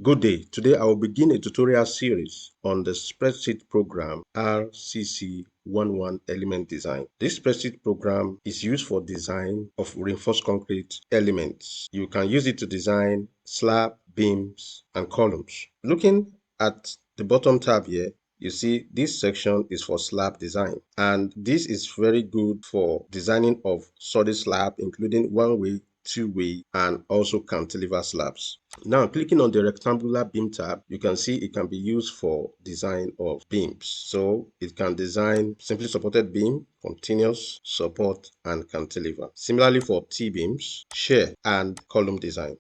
Good day. Today I will begin a tutorial series on the spreadsheet program RCC11 Element Design. This spreadsheet program is used for design of reinforced concrete elements. You can use it to design slab, beams, and columns. Looking at the bottom tab here, you see this section is for slab design, and this is very good for designing of solid slab, including one-way, two-way, and also cantilever slabs. Now, clicking on the rectangular beam tab, you can see it can be used for design of beams. So it can design simply supported beam, continuous, support, and cantilever. Similarly for T-beams, shear, and column design.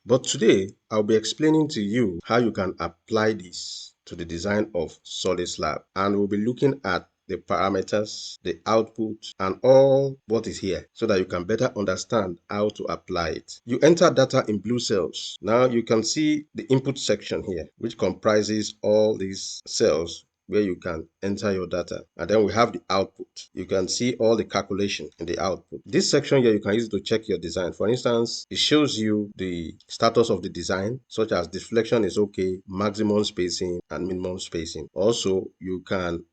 But today, I'll be explaining to you how you can apply this to the design of solid slab, and we'll be looking at the parameters, the output, and all what is here so that you can better understand how to apply it. You enter data in blue cells. Now you can see the input section here, which comprises all these cells where you can enter your data, and then we have the output. You can see all the calculation in the output. This section here you can use to check your design. For instance, it shows you the status of the design, such as deflection is okay, maximum spacing, and minimum spacing. Also, you can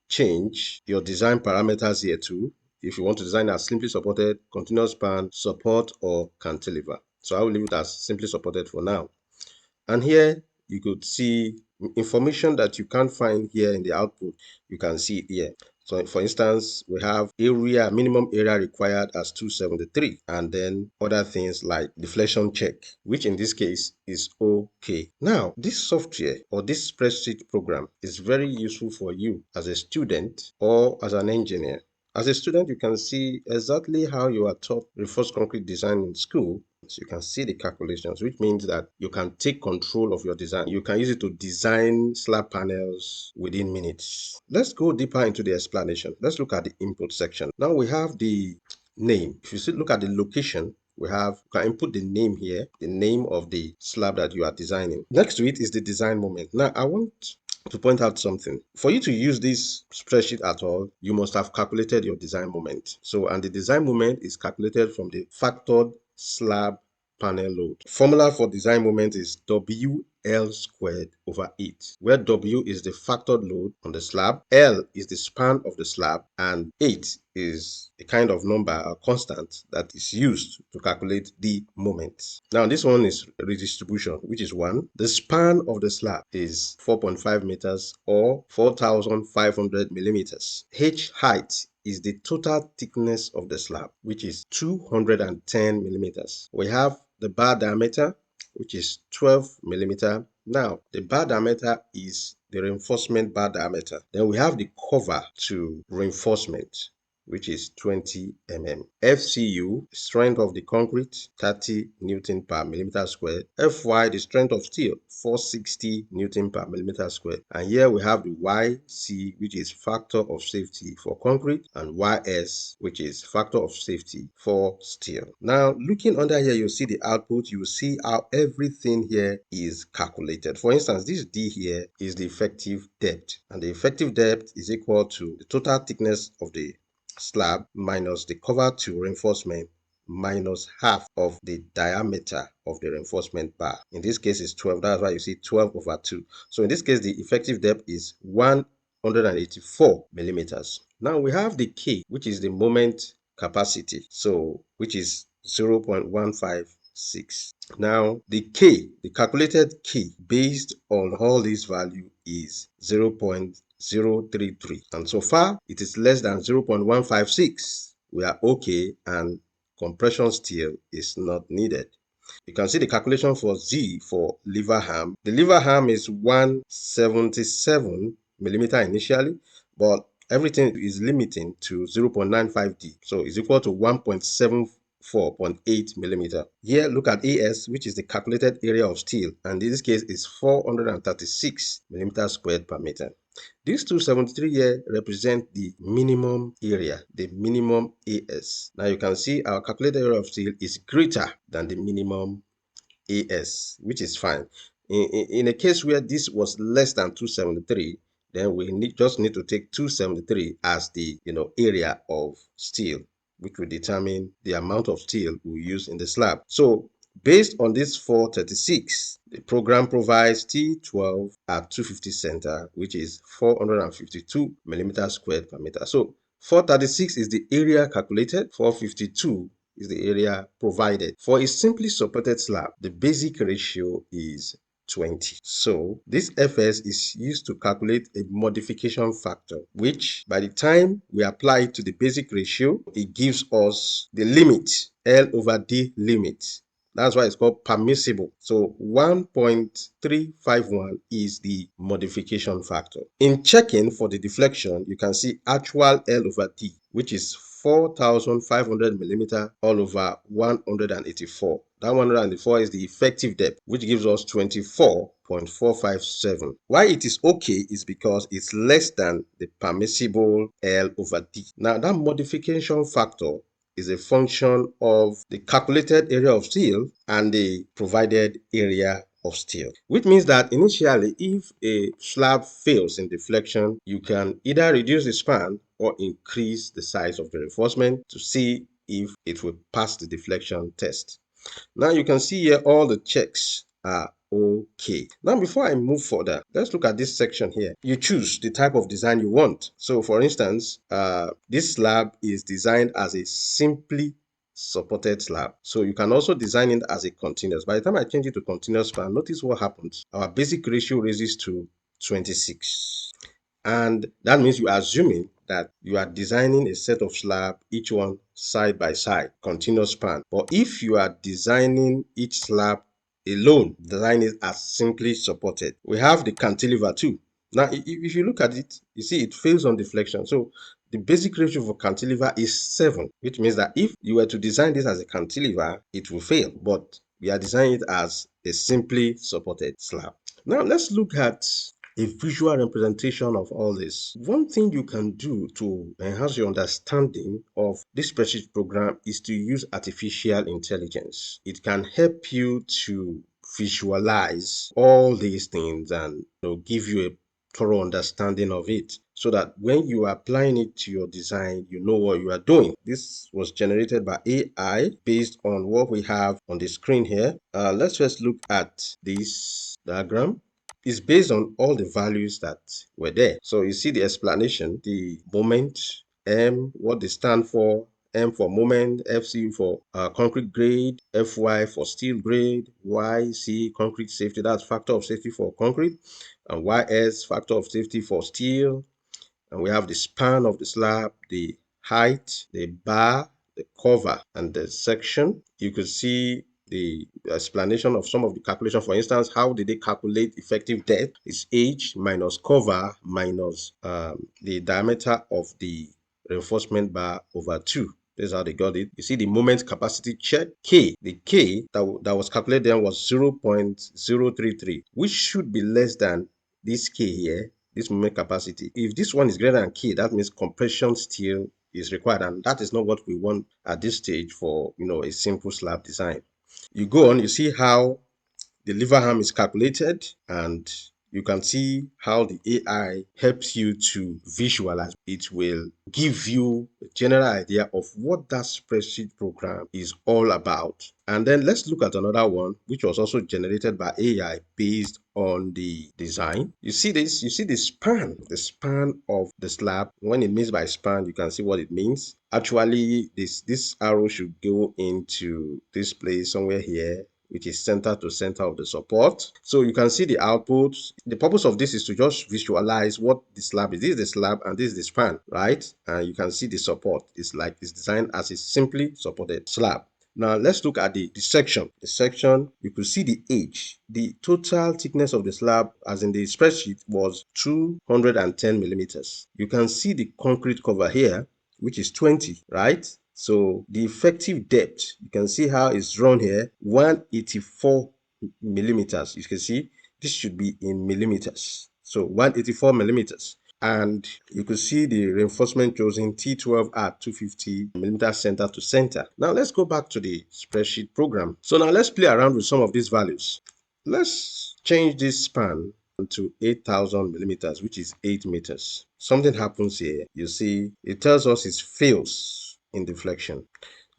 change your design parameters here too, if you want to design as simply supported, continuous span, support, or cantilever. So I will leave it as simply supported for now. And here you could see information that you can't find here in the output. You can see it here. So for instance, we have area, minimum area required as 273, and then other things like deflection check, which in this case is okay. Now, this software or this spreadsheet program is very useful for you as a student or as an engineer. As a student, you can see exactly how you are taught reinforced concrete design in school. So you can see the calculations, which means that you can take control of your design. You can use it to design slab panels within minutes. Let's go deeper into the explanation. Let's look at the input section. Now we have the name. If you look at the location, you can input the name here, the name of the slab that you are designing. Next to it is the design moment. Now I want to point out something. For you to use this spreadsheet at all, you must have calculated your design moment. And the design moment is calculated from the factored slab panel load. Formula for design moment is WL squared over 8, where W is the factored load on the slab, L is the span of the slab, and 8 is a kind of number or constant that is used to calculate the moment. Now this one is redistribution, which is 1. The span of the slab is 4.5 meters or 4,500 millimeters. H height is the total thickness of the slab, which is 210 millimeters. We have the bar diameter, which is 12 millimeter. Now, the bar diameter is the reinforcement bar diameter. Then we have the cover to reinforcement, which is 20 mm. FCU, strength of the concrete, 30 Newton per millimeter squared. FY, the strength of steel, 460 Newton per millimeter squared. And here we have the YC, which is factor of safety for concrete, and YS, which is factor of safety for steel. Now, looking under here, you'll see the output. You will see how everything here is calculated. For instance, this D here is the effective depth, and the effective depth is equal to the total thickness of the slab minus the cover to reinforcement minus half of the diameter of the reinforcement bar. In this case, it's 12. That's why you see 12 over 2. So in this case, the effective depth is 184 millimeters. Now we have the K, which is the moment capacity, which is 0.156. Now the K, the calculated K based on all these values is 0.033, and so far it is less than 0.156. We are okay, and compression steel is not needed. You can see the calculation for Z for lever arm. The lever arm is 177 millimeter initially, but everything is limiting to 0.95D, so it's equal to 1.74.8 millimeter. Here, look at AS, which is the calculated area of steel, and in this case is 436 millimeters squared per meter. These 273 here represent the minimum area, the minimum AS. Now you can see our calculated area of steel is greater than the minimum AS, which is fine. In a case where this was less than 273, then we just need to take 273 as the area of steel, which will determine the amount of steel we use in the slab. So Based on this 436, the program provides T12 at 250 center, which is 452 millimeters squared per meter. So 436 is the area calculated, 452 is the area provided. For a simply supported slab, the basic ratio is 20. So this FS is used to calculate a modification factor, which by the time we apply it to the basic ratio, it gives us the limit, L over D limit. That's why it's called permissible. So 1.351 is the modification factor. In checking for the deflection, you can see actual L over D, which is 4,500 millimeter all over 184. That 184 is the effective depth, which gives us 24.457. Why it is okay is because it's less than the permissible L over D. Now, that modification factor is a function of the calculated area of steel and the provided area of steel, which means that initially, if a slab fails in deflection, you can either reduce the span or increase the size of the reinforcement to see if it will pass the deflection test. Now you can see here all the checks are okay. Now before I move further, let's look at this section here. You choose the type of design you want. So for instance, this slab is designed as a simply supported slab. So you can also design it as a continuous. By the time I change it to continuous span, notice what happens. Our basic ratio raises to 26. And that means you are assuming that you are designing a set of slab, each one side by side, continuous span. But if you are designing each slab alone, design it as simply supported. We have the cantilever too. Now, if you look at it, you see it fails on deflection. So the basic ratio for cantilever is 7, which means that if you were to design this as a cantilever, it will fail. But we are designing it as a simply supported slab. Now, let's look at a visual representation of all this. One thing you can do to enhance your understanding of this spreadsheet program is to use artificial intelligence. It can help you to visualize all these things and give you a thorough understanding of it, so that when you are applying it to your design, you know what you are doing. This was generated by AI based on what we have on the screen here. Let's just look at this diagram. Is based on all the values that were there. So you see the explanation, the moment, M, what they stand for, M for moment, FC for concrete grade, FY for steel grade, YC concrete safety, that's factor of safety for concrete, and YS factor of safety for steel. And we have the span of the slab, the height, the bar, the cover, and the section. You could see the explanation of some of the calculation. For instance, how did they calculate effective depth? It's H minus cover minus the diameter of the reinforcement bar over 2. This is how they got it. You see the moment capacity check, K. The K that was calculated then was 0.033, which should be less than this K here, this moment capacity. If this one is greater than K, that means compression steel is required, and that is not what we want at this stage for a simple slab design. You go on, you see how the lever arm is calculated, and you can see how the AI helps you to visualize. It will give you a general idea of what that spreadsheet program is all about. And then let's look at another one, which was also generated by AI based on the design. You see this, you see the span of the slab. When it means by span, you can see what it means. Actually, this arrow should go into this place somewhere here, which is center to center of the support. So you can see the output. The purpose of this is to just visualize what the slab is. This is the slab and this is the span, right? And you can see the support. It's designed as a simply supported slab. Now let's look at the section. The section, you could see the age. The total thickness of the slab, as in the spreadsheet, was 210 millimeters. You can see the concrete cover here, which is 20, right? So the effective depth, you can see how it's drawn here, 184 millimeters. You can see this should be in millimeters. So 184 millimeters. And you could see the reinforcement chosen T12 at 250 millimeters center to center. Now let's go back to the spreadsheet program. So now let's play around with some of these values. Let's change this span to 8,000 millimeters, which is 8 meters. Something happens here. You see, it tells us it fails in deflection.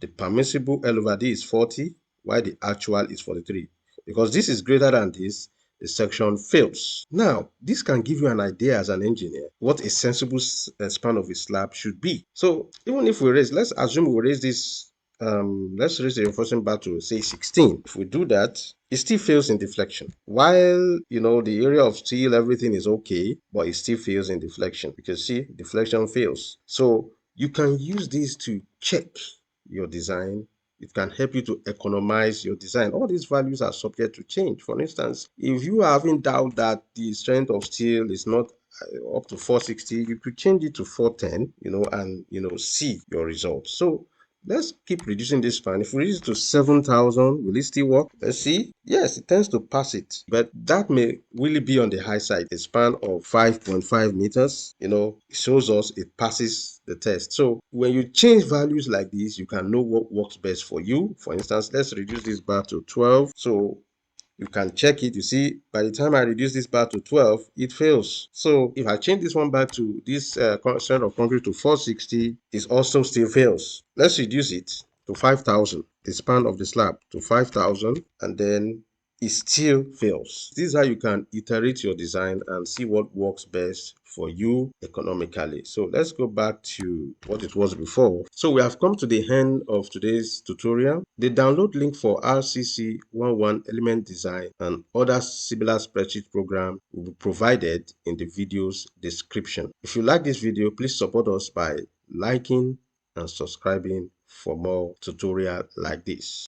The permissible L over D is 40, while the actual is 43. Because this is greater than this, the section fails. Now, this can give you an idea as an engineer what a sensible span of a slab should be. So even if we raise, let's assume we raise this, let's raise the reinforcing bar to say 16. If we do that, it still fails in deflection. While, the area of steel, everything is okay, but it still fails in deflection. Because see, deflection fails. So you can use this to check your design. It can help you to economize your design. All these values are subject to change. For instance, if you are having doubt that the strength of steel is not up to 460, you could change it to 410, and see your results. So let's keep reducing this span. If we reduce it to 7,000, will it still work? Let's see. Yes, it tends to pass it, but that may really be on the high side. A span of 5.5 meters, it shows us it passes the test. So when you change values like this, you can know what works best for you. For instance, let's reduce this bar to 12. So you can check it. You see, by the time I reduce this bar to 12, it fails. So if I change this one back to this strength of concrete to 460, it also still fails. Let's reduce it to 5,000, the span of the slab to 5,000, and then it still fails. This is how you can iterate your design and see what works best for you economically. So let's go back to what it was before. So we have come to the end of today's tutorial. The download link for RCC11 Element Design and other similar spreadsheet program will be provided in the video's description. If you like this video, please support us by liking and subscribing for more tutorials like this.